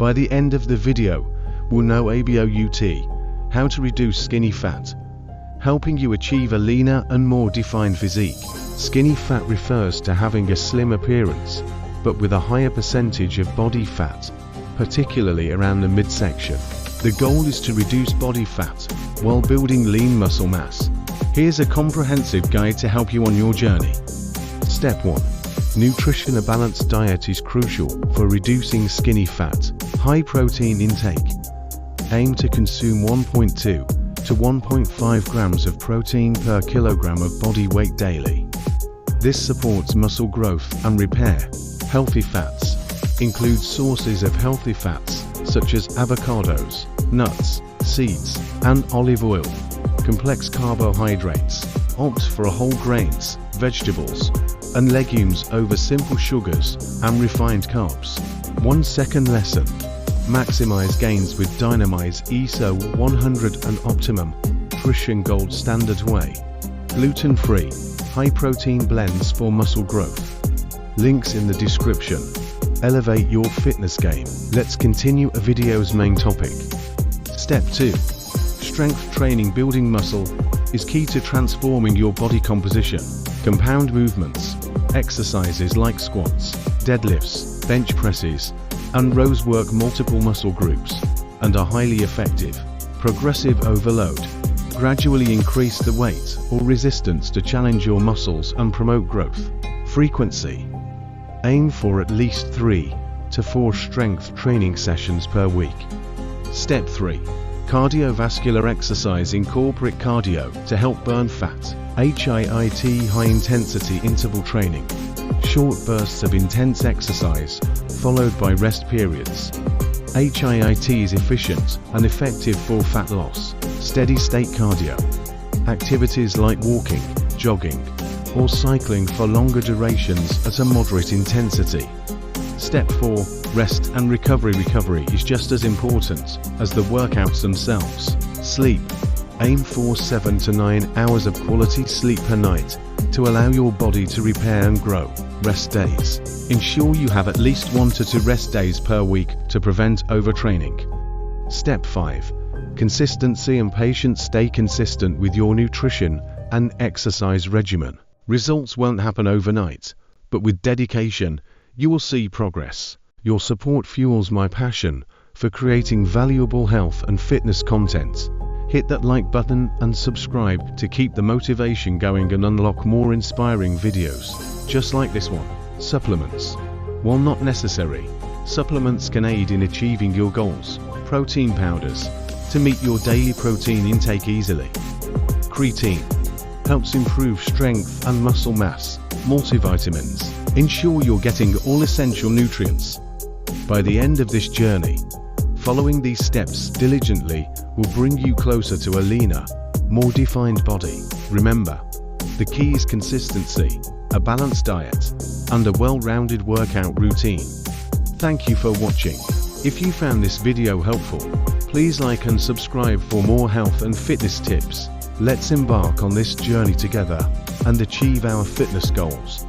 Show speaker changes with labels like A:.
A: By the end of the video, we'll know about how to reduce skinny fat, helping you achieve a leaner and more defined physique. Skinny fat refers to having a slim appearance, but with a higher percentage of body fat, particularly around the midsection. The goal is to reduce body fat while building lean muscle mass. Here's a comprehensive guide to help you on your journey. Step 1. Nutrition. A balanced diet is crucial for reducing skinny fat. High protein intake. Aim to consume 1.2 to 1.5 grams of protein per kilogram of body weight daily. This supports muscle growth and repair. Healthy fats. Include sources of healthy fats such as avocados, nuts, seeds, and olive oil. Complex carbohydrates. Opt for whole grains, vegetables, and legumes over simple sugars and refined carbs. 1 second lesson. Maximize gains with Dymatize ISO 100 and Optimum Nutrition Gold Standard Whey. Gluten-free, high-protein blends for muscle growth. Links in the description. Elevate your fitness game. Let's continue a video's main topic. Step 2. Strength training. Building muscle is key to transforming your body composition. Compound movements, exercises like squats, deadlifts, bench presses, and rows work multiple muscle groups and are highly effective. Progressive overload. Gradually increase the weight or resistance to challenge your muscles and promote growth. Frequency. Aim for at least 3 to 4 strength training sessions per week. Step 3. Cardiovascular exercise. Incorporate cardio to help burn fat. HIIT. High intensity interval training. Short bursts of intense exercise, followed by rest periods. HIIT is efficient and effective for fat loss. Steady state cardio. Activities like walking, jogging, or cycling for longer durations at a moderate intensity. Step 4. Rest and recovery. Recovery is just as important as the workouts themselves. Sleep. Aim for 7 to 9 hours of quality sleep per night to allow your body to repair and grow. Rest days. Ensure you have at least 1 to 2 rest days per week to prevent overtraining. Step 5. Consistency and patience. Stay consistent with your nutrition and exercise regimen. Results won't happen overnight, but with dedication, you will see progress. Your support fuels my passion for creating valuable health and fitness content. Hit that like button and subscribe to keep the motivation going and unlock more inspiring videos, just like this one. Supplements. While not necessary, supplements can aid in achieving your goals. Protein powders, to meet your daily protein intake easily. Creatine, helps improve strength and muscle mass. Multivitamins, ensure you're getting all essential nutrients. By the end of this journey, following these steps diligently will bring you closer to a leaner, more defined body. Remember, the key is consistency, a balanced diet, and a well-rounded workout routine. Thank you for watching. If you found this video helpful, please like and subscribe for more health and fitness tips. Let's embark on this journey together and achieve our fitness goals.